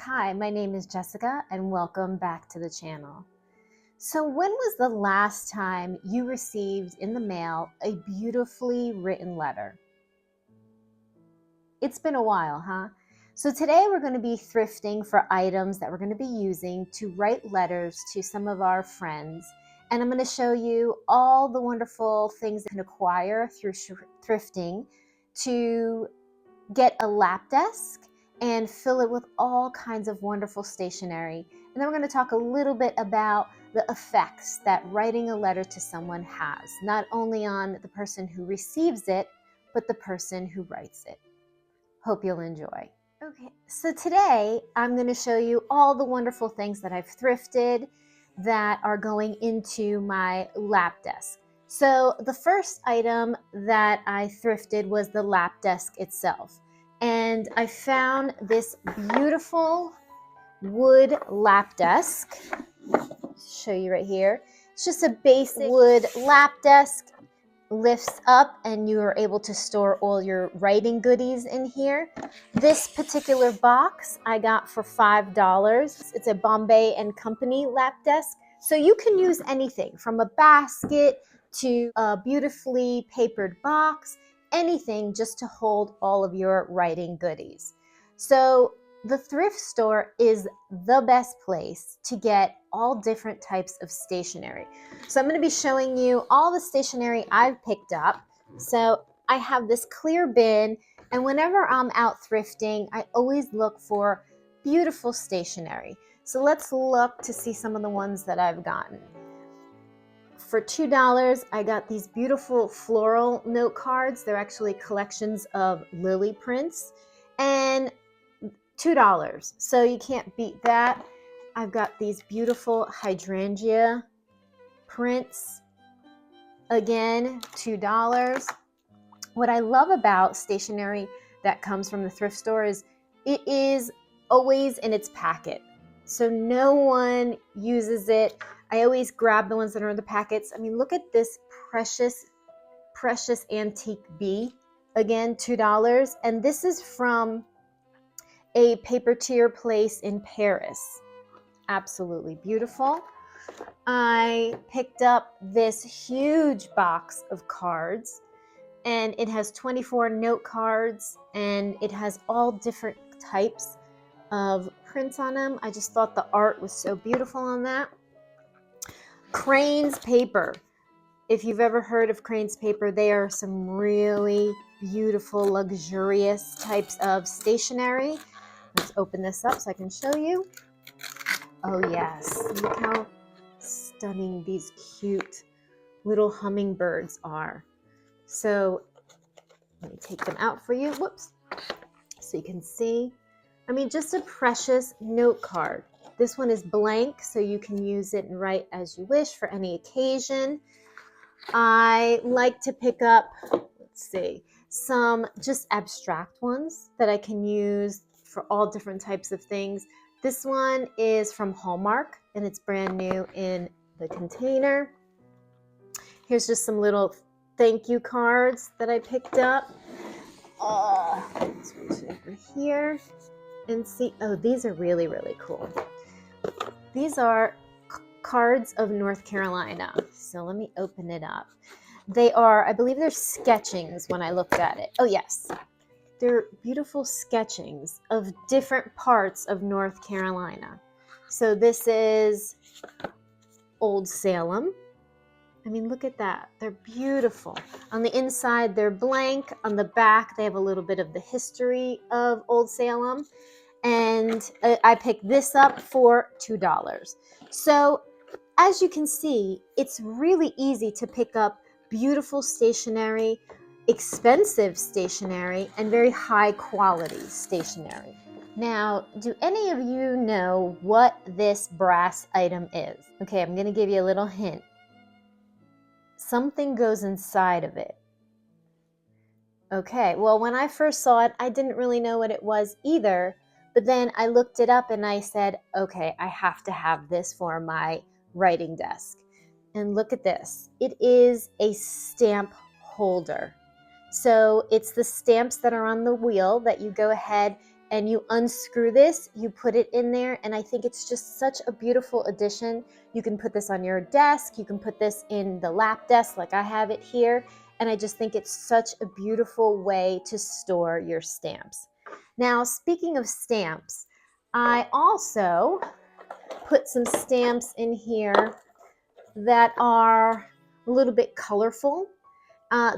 Hi, my name is Jessica and welcome back to the channel. So when was the last time you received in the mail a beautifully written letter? It's been a while, huh? So today we're going to be thrifting for items that we're going to be using to write letters to some of our friends. And I'm going to show you all the wonderful things you can acquire through thrifting to get a lap desk and fill it with all kinds of wonderful stationery. And then we're going to talk a little bit about the effects that writing a letter to someone has, not only on the person who receives it, but the person who writes it. Hope you'll enjoy. Okay, so today I'm going to show you all the wonderful things that I've thrifted that are going into my lap desk. So the first item that I thrifted was the lap desk itself. And I found this beautiful wood lap desk. Show you right here. It's just a basic wood lap desk. Lifts up and you are able to store all your writing goodies in here. This particular box I got for $5. It's a Bombay & Company lap desk. So you can use anything from a basket to a beautifully papered box, anything just to hold all of your writing goodies. So the thrift store is the best place to get all different types of stationery. So I'm going to be showing you all the stationery I've picked up. So I have this clear bin, and whenever I'm out thrifting, I always look for beautiful stationery. So let's look to see some of the ones that I've gotten. For $2, I got these beautiful floral note cards. They're actually collections of lily prints. And $2, so you can't beat that. I've got these beautiful hydrangea prints, again $2. What I love about stationery that comes from the thrift store is it is always in its packet, so no one uses it. I always grab the ones that are in the packets. I mean, look at this precious antique bee, again $2, and this is from a paper-tier place in Paris. Absolutely beautiful. I picked up this huge box of cards, and it has 24 note cards, and it has all different types of prints on them. I just thought the art was so beautiful on that. Crane's paper. If you've ever heard of Crane's paper, they are some really beautiful, luxurious types of stationery. Let's open this up so I can show you. Oh yes, look how stunning these cute little hummingbirds are. So let me take them out for you. Whoops. So you can see. I mean, just a precious note card. This one is blank, so you can use it and write as you wish for any occasion. I like to pick up, let's see, some just abstract ones that I can use for all different types of things. This one is from Hallmark, and it's brand new in the container. Here's just some little thank you cards that I picked up. Let's reach over here and see. Oh, these are really, really cool. These are cards of North Carolina. So let me open it up. They are, I believe they're sketchings when I looked at it. Oh, yes. They're beautiful sketchings of different parts of North Carolina. So this is Old Salem. I mean, look at that. They're beautiful. On the inside, they're blank. On the back, they have a little bit of the history of Old Salem. And I picked this up for $2. So as you can see, it's really easy to pick up beautiful stationery, expensive stationery, and very high quality stationery. Now, do any of you know what this brass item is? Okay, I'm going to give you a little hint. Something goes inside of it. Okay, well, when I first saw it, I didn't really know what it was either, but then I looked it up and I said, okay, I have to have this for my writing desk. And look at this. It is a stamp holder. So it's the stamps that are on the wheel that you go ahead and you unscrew this, you put it in there, and I think it's just such a beautiful addition. You can put this on your desk, you can put this in the lap desk like I have it here, and I just think it's such a beautiful way to store your stamps. Now, speaking of stamps, I also put some stamps in here that are a little bit colorful.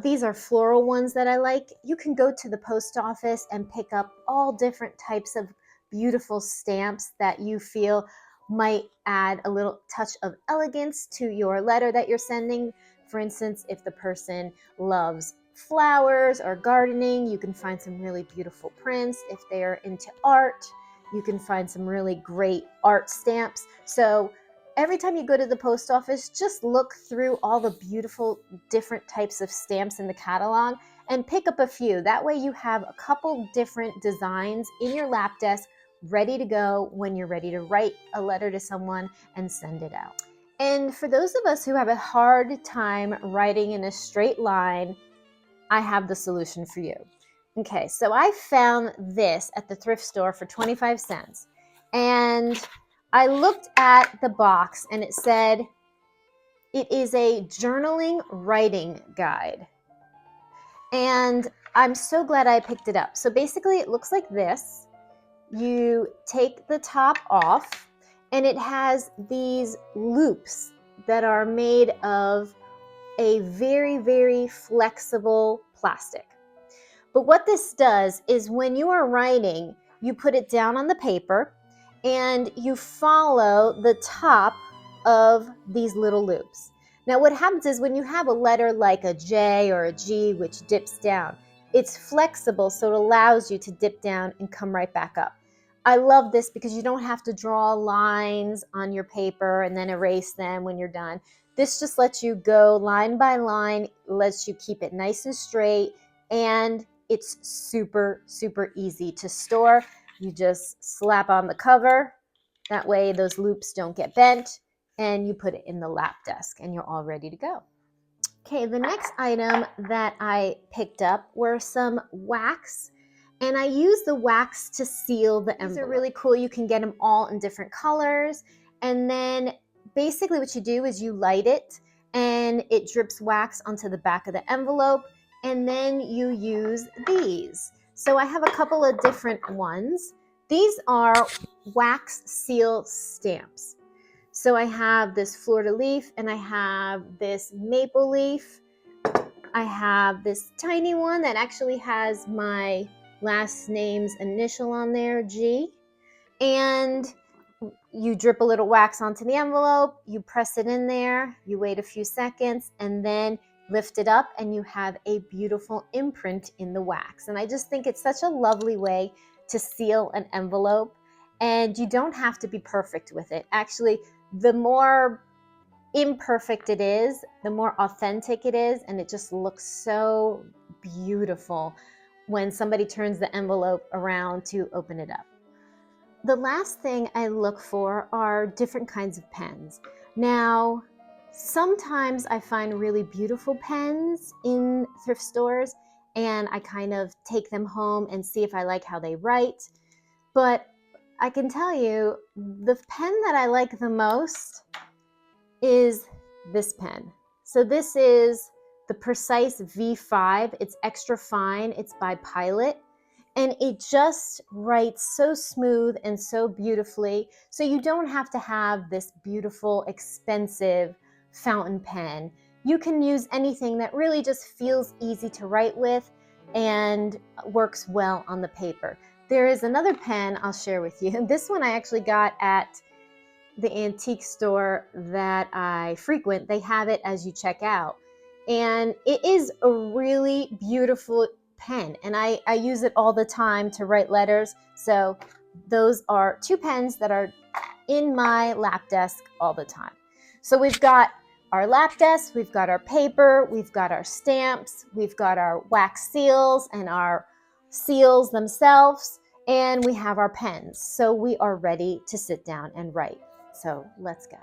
These are floral ones that I like. You can go to the post office and pick up all different types of beautiful stamps that you feel might add a little touch of elegance to your letter that you're sending. For instance, if the person loves flowers or gardening, you can find some really beautiful prints. If they're into art, you can find some really great art stamps. So every time you go to the post office, just look through all the beautiful different types of stamps in the catalog and pick up a few. That way you have a couple different designs in your lap desk ready to go when you're ready to write a letter to someone and send it out. And for those of us who have a hard time writing in a straight line, I have the solution for you. Okay, so I found this at the thrift store for 25 cents. And I looked at the box and it said, it is a journaling writing guide. And I'm so glad I picked it up. So basically it looks like this. You take the top off and it has these loops that are made of a very, very flexible plastic. But what this does is when you are writing, you put it down on the paper and you follow the top of these little loops. Now what happens is when you have a letter like a J or a G which dips down, it's flexible so it allows you to dip down and come right back up. I love this because you don't have to draw lines on your paper and then erase them when you're done. This just lets you go line by line, lets you keep it nice and straight, and it's super, super easy to store. You just slap on the cover. That way those loops don't get bent, and you put it in the lap desk and you're all ready to go. Okay, the next item that I picked up were some wax, and I use the wax to seal the envelope. These are really cool. You can get them all in different colors, and then basically what you do is you light it and it drips wax onto the back of the envelope, and then you use these. So I have a couple of different ones. These are wax seal stamps. So I have this fleur-de-lis and I have this maple leaf. I have this tiny one that actually has my last name's initial on there, G. And you drip a little wax onto the envelope, you press it in there, you wait a few seconds, and then lift it up and you have a beautiful imprint in the wax. And I just think it's such a lovely way to seal an envelope, and you don't have to be perfect with it. Actually, the more imperfect it is, the more authentic it is, and it just looks so beautiful when somebody turns the envelope around to open it up. The last thing I look for are different kinds of pens. Now, sometimes I find really beautiful pens in thrift stores, and I kind of take them home and see if I like how they write. But I can tell you, the pen that I like the most is this pen. So this is the Precise V5. It's extra fine. It's by Pilot. And it just writes so smooth and so beautifully. So you don't have to have this beautiful, expensive fountain pen. You can use anything that really just feels easy to write with and works well on the paper. There is another pen I'll share with you. This one I actually got at the antique store that I frequent. They have it as you check out. And it is a really beautiful pen, and I use it all the time to write letters. So those are two pens that are in my lap desk all the time. So we've got our lap desk, we've got our paper, we've got our stamps, we've got our wax seals and our seals themselves, and we have our pens. So we are ready to sit down and write. So let's go.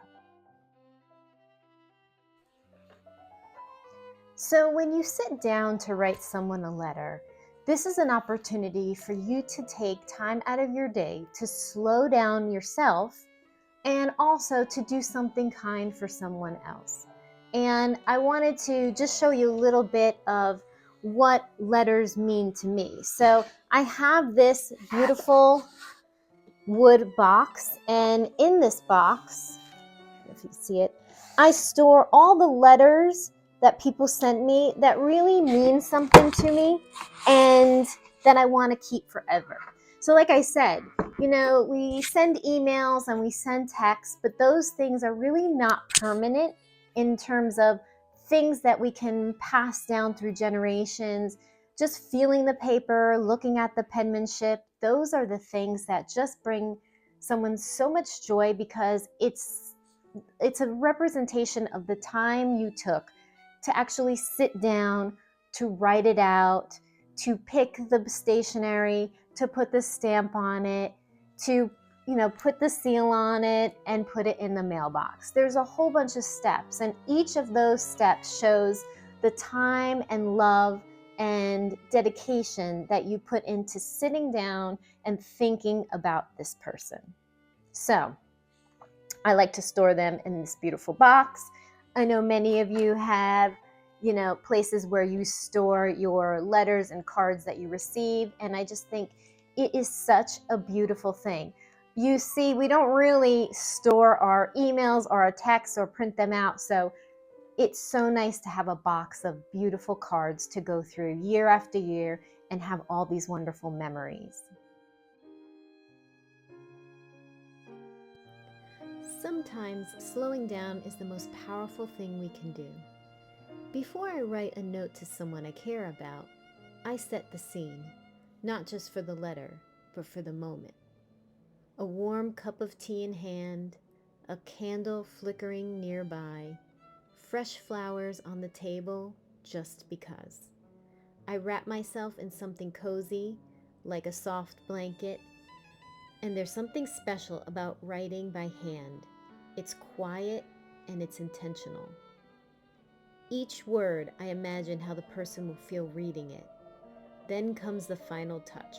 So when you sit down to write someone a letter, This is an opportunity for you to take time out of your day to slow down yourself and also to do something kind for someone else. And I wanted to just show you a little bit of what letters mean to me. So I have this beautiful wood box, and in this box, if you see it, I store all the letters that people sent me that really mean something to me and that I want to keep forever. So like I said, we send emails and we send texts, but those things are really not permanent in terms of things that we can pass down through generations. Just feeling the paper, looking at the penmanship, those are the things that just bring someone so much joy because it's a representation of the time you took to actually sit down, to write it out, to pick the stationery, to put the stamp on it, to put the seal on it and put it in the mailbox. There's a whole bunch of steps, and each of those steps shows the time and love and dedication that you put into sitting down and thinking about this person. So I like to store them in this beautiful box. I know many of you have, places where you store your letters and cards that you receive, and I just think it is such a beautiful thing. You see, we don't really store our emails or our texts or print them out, so it's so nice to have a box of beautiful cards to go through year after year and have all these wonderful memories. Sometimes slowing down is the most powerful thing we can do. Before I write a note to someone I care about, I set the scene, not just for the letter, but for the moment. A warm cup of tea in hand, a candle flickering nearby, fresh flowers on the table just because. I wrap myself in something cozy, like a soft blanket, and there's something special about writing by hand. It's quiet and it's intentional. Each word, I imagine how the person will feel reading it. Then comes the final touch.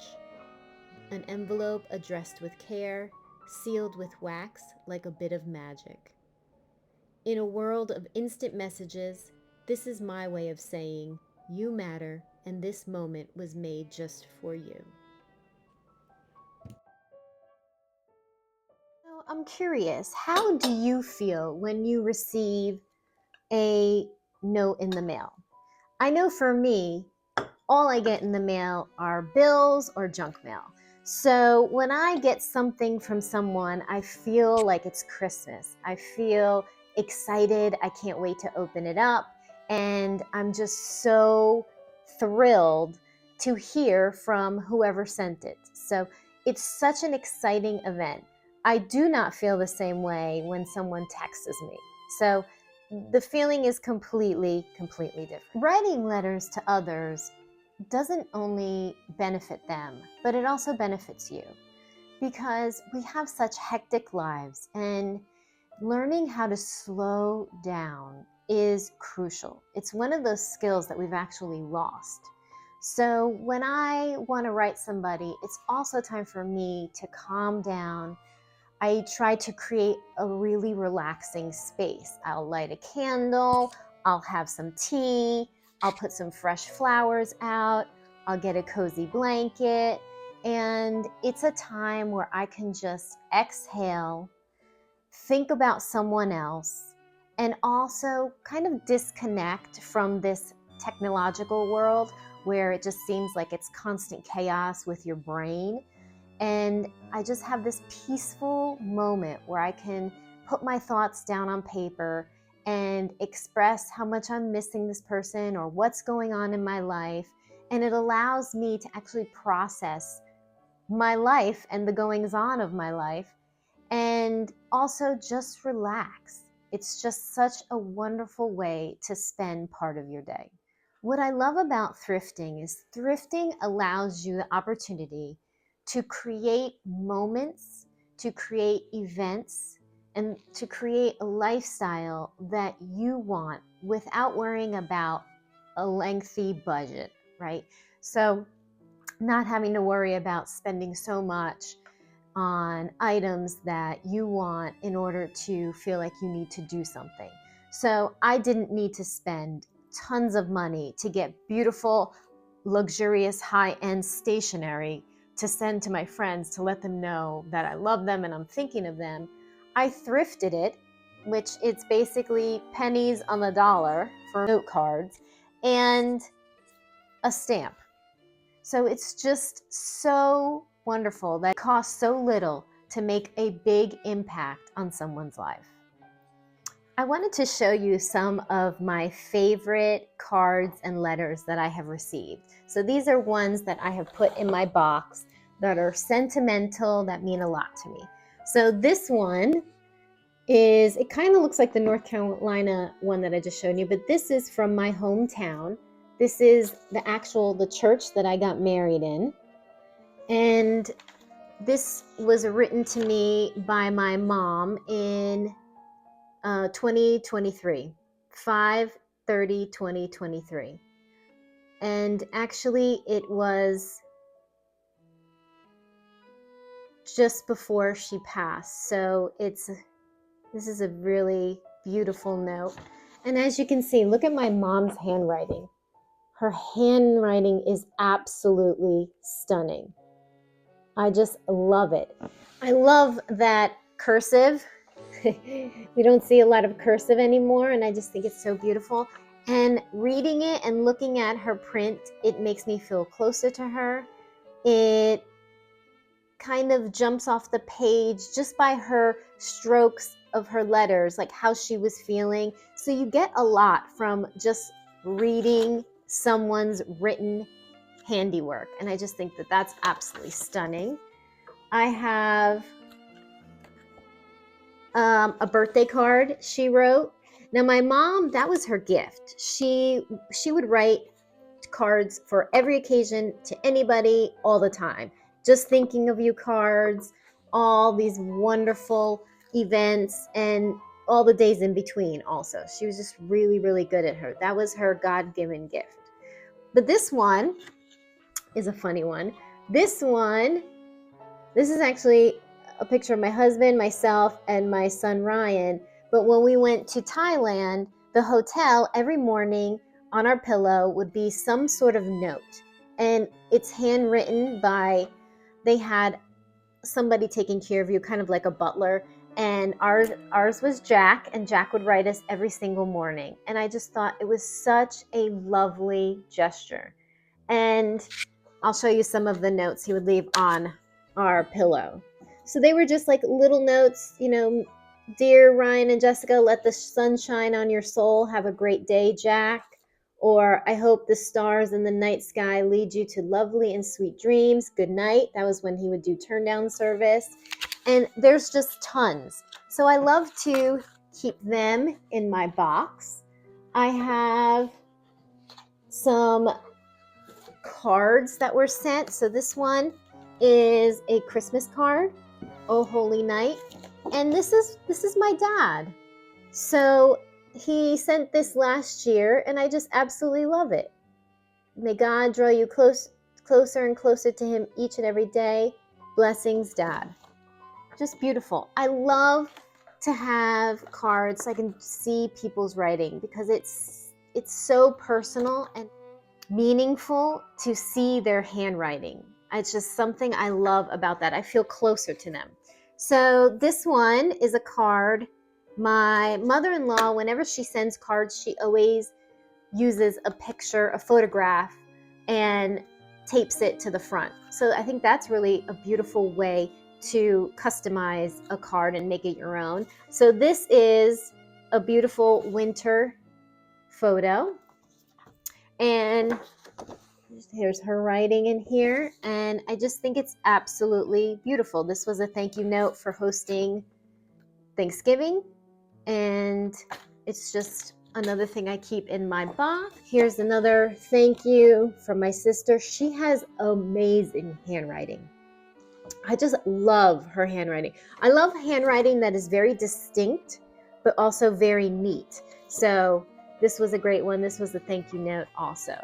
An envelope addressed with care, sealed with wax like a bit of magic. In a world of instant messages, this is my way of saying, you matter, and this moment was made just for you. So I'm curious, how do you feel when you receive a note in the mail? I know for me, all I get in the mail are bills or junk mail. So when I get something from someone, I feel like it's Christmas. I feel excited. I can't wait to open it up. And I'm just so thrilled to hear from whoever sent it. So it's such an exciting event. I do not feel the same way when someone texts me. So the feeling is completely different. Writing letters to others doesn't only benefit them, but it also benefits you because we have such hectic lives, and learning how to slow down is crucial. It's one of those skills that we've actually lost. So when I want to write somebody, it's also time for me to calm down. I try to create a really relaxing space. I'll light a candle, I'll have some tea, I'll put some fresh flowers out, I'll get a cozy blanket, and it's a time where I can just exhale, think about someone else, and also kind of disconnect from this technological world where it just seems like it's constant chaos with your brain. And I just have this peaceful moment where I can put my thoughts down on paper and express how much I'm missing this person or what's going on in my life. And it allows me to actually process my life and the goings on of my life and also just relax. It's just such a wonderful way to spend part of your day. What I love about thrifting is thrifting allows you the opportunity to create moments, to create events, and to create a lifestyle that you want without worrying about a lengthy budget, right? So not having to worry about spending so much on items that you want in order to feel like you need to do something. So I didn't need to spend tons of money to get beautiful, luxurious, high-end stationery to send to my friends to let them know that I love them and I'm thinking of them. I thrifted it, which it's basically pennies on the dollar for note cards and a stamp. So it's just so wonderful that it costs so little to make a big impact on someone's life. I wanted to show you some of my favorite cards and letters that I have received. So these are ones that I have put in my box that are sentimental, that mean a lot to me. So this one is, it kind of looks like the North Carolina one that I just showed you, but this is from my hometown. This is the church that I got married in. And this was written to me by my mom in 2023, 5/30/2023. And actually it was just before she passed. So this is a really beautiful note. And as you can see, look at my mom's handwriting. Her handwriting is absolutely stunning. I just love it. I love that cursive. We don't see a lot of cursive anymore, and I just think it's so beautiful. And reading it and looking at her print, it makes me feel closer to her. It kind of jumps off the page just by her strokes of her letters, like how she was feeling. So you get a lot from just reading someone's written handiwork, and I just think that that's absolutely stunning. I have a birthday card she wrote. Now my mom, that was her gift. She would write cards for every occasion to anybody all the time. Just thinking of you cards, all these wonderful events, and all the days in between also. She was just really, really good at her. That was her God-given gift. But this one is a funny one. This is actually a picture of my husband, myself, and my son Ryan. But when we went to Thailand, the hotel every morning on our pillow would be some sort of note. And it's handwritten by, they had somebody taking care of you, kind of like a butler. And ours was Jack, and Jack would write us every single morning. And I just thought it was such a lovely gesture. And I'll show you some of the notes he would leave on our pillow. So they were just like little notes, dear Ryan and Jessica, let the sun shine on your soul. Have a great day, Jack. Or I hope the stars in the night sky lead you to lovely and sweet dreams. Good night. That was when he would do turn down service. And there's just tons. So I love to keep them in my box. I have some cards that were sent. So this one is a Christmas card, Oh Holy Night, and this is my dad. So he sent this last year, and I just absolutely love it. May God draw you closer and closer to him each and every day. Blessings, Dad. Just beautiful. I love to have cards so I can see people's writing, because it's so personal and meaningful to see their handwriting. It's just something I love about that. I feel closer to them. So this one is a card. My mother-in-law, whenever she sends cards, she always uses a picture, a photograph, and tapes it to the front. So I think that's really a beautiful way to customize a card and make it your own. So this is a beautiful winter photo. And here's her writing in here, and I just think it's absolutely beautiful. This was a thank you note for hosting Thanksgiving, and it's just another thing I keep in my box. Here's another thank you from my sister. She has amazing handwriting. I just love her handwriting. I love handwriting that is very distinct, but also very neat. So this was a great one. This was a thank you note also.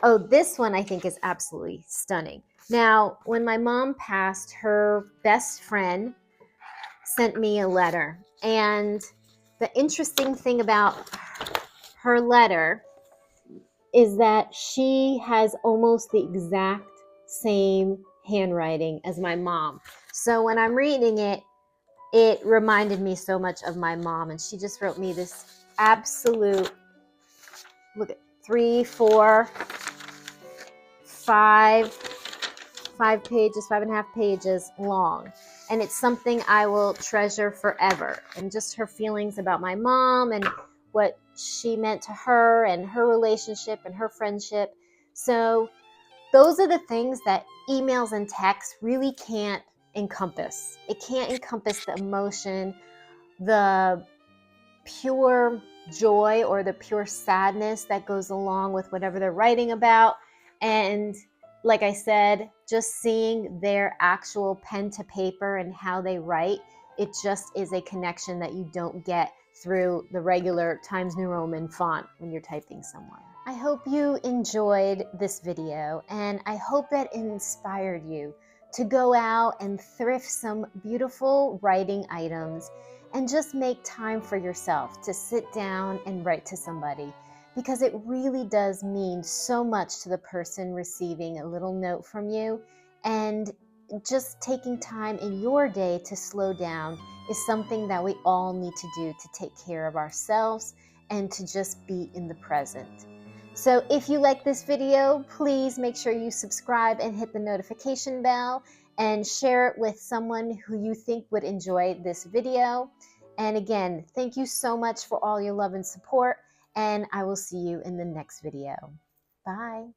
Oh, this one I think is absolutely stunning. Now, when my mom passed, her best friend sent me a letter. And the interesting thing about her letter is that she has almost the exact same handwriting as my mom. So when I'm reading it, it reminded me so much of my mom. And she just wrote me this absolute, look at 3, 4, 5 pages, 5.5 pages long. And it's something I will treasure forever. And just her feelings about my mom and what she meant to her and her relationship and her friendship. So those are the things that emails and texts really can't encompass. It can't encompass the emotion, the pure joy or the pure sadness that goes along with whatever they're writing about. And like I said, just seeing their actual pen to paper and how they write, it just is a connection that you don't get through the regular Times New Roman font when you're typing somewhere. I hope you enjoyed this video, and I hope that it inspired you to go out and thrift some beautiful writing items and just make time for yourself to sit down and write to somebody, because it really does mean so much to the person receiving a little note from you. And just taking time in your day to slow down is something that we all need to do to take care of ourselves and to just be in the present. So if you like this video, please make sure you subscribe and hit the notification bell and share it with someone who you think would enjoy this video. And again, thank you so much for all your love and support, and I will see you in the next video. Bye.